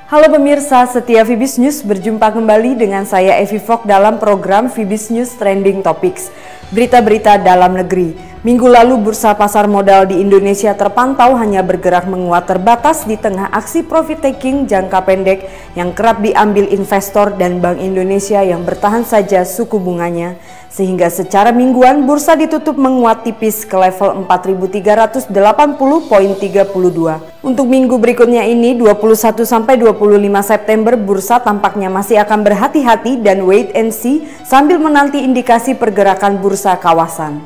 Halo pemirsa setia Fibis News, berjumpa kembali dengan saya Evi Fok dalam program Fibis News Trending Topics. Berita-berita dalam negeri. Minggu lalu bursa pasar modal di Indonesia terpantau hanya bergerak menguat terbatas di tengah aksi profit taking jangka pendek yang kerap diambil investor dan Bank Indonesia yang bertahan saja suku bunganya. Sehingga secara mingguan bursa ditutup menguat tipis ke level 4.380.32. Untuk minggu berikutnya ini 21 sampai 25 September bursa tampaknya masih akan berhati-hati dan wait and see sambil menanti indikasi pergerakan bursa kawasan.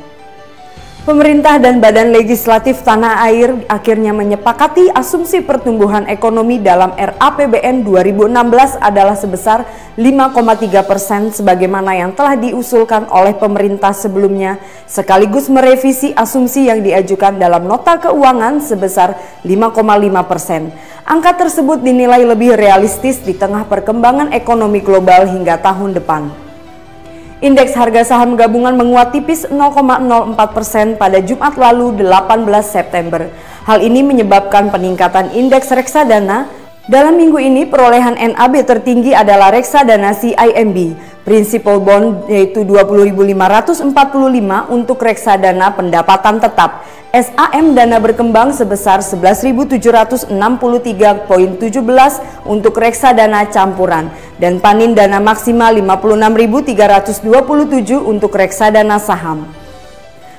Pemerintah dan Badan Legislatif Tanah Air akhirnya menyepakati asumsi pertumbuhan ekonomi dalam RAPBN 2016 adalah sebesar 5,3% sebagaimana yang telah diusulkan oleh pemerintah sebelumnya, sekaligus merevisi asumsi yang diajukan dalam nota keuangan sebesar 5,5%. Angka tersebut dinilai lebih realistis di tengah perkembangan ekonomi global hingga tahun depan. Indeks harga saham gabungan menguat tipis 0,04% pada Jumat lalu 18 September. Hal ini menyebabkan peningkatan indeks reksadana. Dalam minggu ini perolehan NAB tertinggi adalah reksadana CIMB, Principal Bond yaitu 20.545 untuk reksadana pendapatan tetap. SAM dana berkembang sebesar 11.763,17 untuk reksadana campuran dan Panin dana maksimal 56.327 untuk reksadana saham.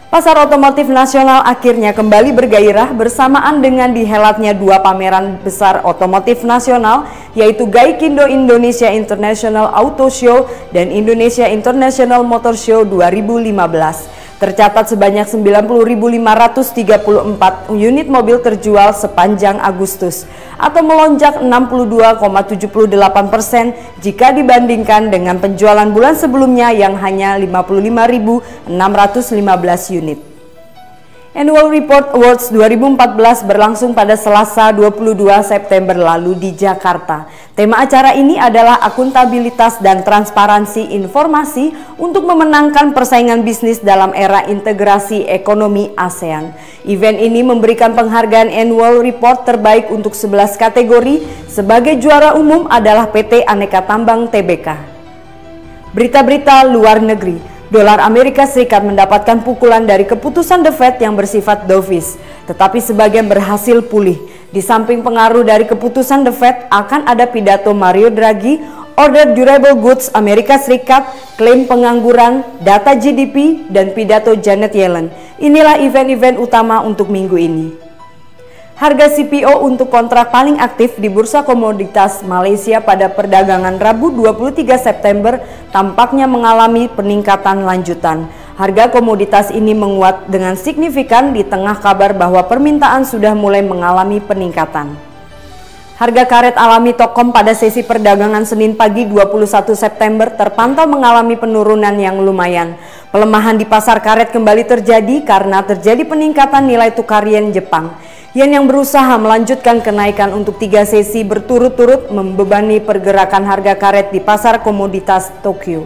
Pasar otomotif nasional akhirnya kembali bergairah bersamaan dengan dihelatnya dua pameran besar otomotif nasional yaitu Gaikindo Indonesia International Auto Show dan Indonesia International Motor Show 2015. Tercatat sebanyak 90.534 unit mobil terjual sepanjang Agustus atau melonjak 62,78% jika dibandingkan dengan penjualan bulan sebelumnya yang hanya 55.615 unit. Annual Report Awards 2014 berlangsung pada Selasa 22 September lalu di Jakarta. Tema acara ini adalah akuntabilitas dan transparansi informasi untuk memenangkan persaingan bisnis dalam era integrasi ekonomi ASEAN. Event ini memberikan penghargaan Annual Report terbaik untuk 11 kategori. Sebagai juara umum adalah PT Aneka Tambang Tbk. Berita-berita luar negeri. Dolar Amerika Serikat mendapatkan pukulan dari keputusan The Fed yang bersifat dovish, tetapi sebagian berhasil pulih. Di samping pengaruh dari keputusan The Fed, akan ada pidato Mario Draghi, order durable goods Amerika Serikat, klaim pengangguran, data GDP, dan pidato Janet Yellen. Inilah event-event utama untuk minggu ini. Harga CPO untuk kontrak paling aktif di Bursa Komoditas Malaysia pada perdagangan Rabu 23 September tampaknya mengalami peningkatan lanjutan. Harga komoditas ini menguat dengan signifikan di tengah kabar bahwa permintaan sudah mulai mengalami peningkatan. Harga karet alami Tokom pada sesi perdagangan Senin pagi 21 September terpantau mengalami penurunan yang lumayan. Pelemahan di pasar karet kembali terjadi karena terjadi peningkatan nilai tukar yen Jepang. Yen yang berusaha melanjutkan kenaikan untuk 3 sesi berturut-turut membebani pergerakan harga karet di pasar komoditas Tokyo.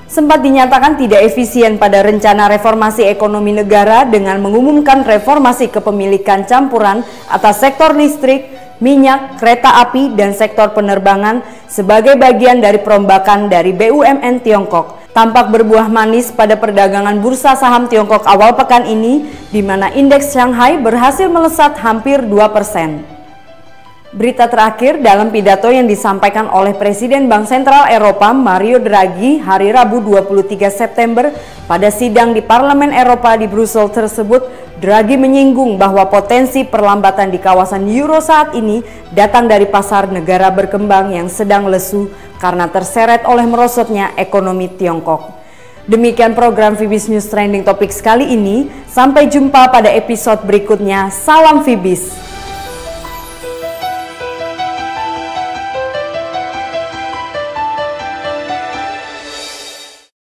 Sempat dinyatakan tidak efisien pada rencana reformasi ekonomi negara dengan mengumumkan reformasi kepemilikan campuran atas sektor listrik, minyak, kereta api, dan sektor penerbangan sebagai bagian dari perombakan dari BUMN Tiongkok. Tampak berbuah manis pada perdagangan bursa saham Tiongkok awal pekan ini, di mana indeks Shanghai berhasil melesat hampir 2%. Berita terakhir dalam pidato yang disampaikan oleh Presiden Bank Sentral Eropa Mario Draghi hari Rabu 23 September pada sidang di Parlemen Eropa di Brussel tersebut, Draghi menyinggung bahwa potensi perlambatan di kawasan Euro saat ini datang dari pasar negara berkembang yang sedang lesu karena terseret oleh merosotnya ekonomi Tiongkok. Demikian program Fibis News Trending Topics kali ini. Sampai jumpa pada episode berikutnya. Salam Fibis.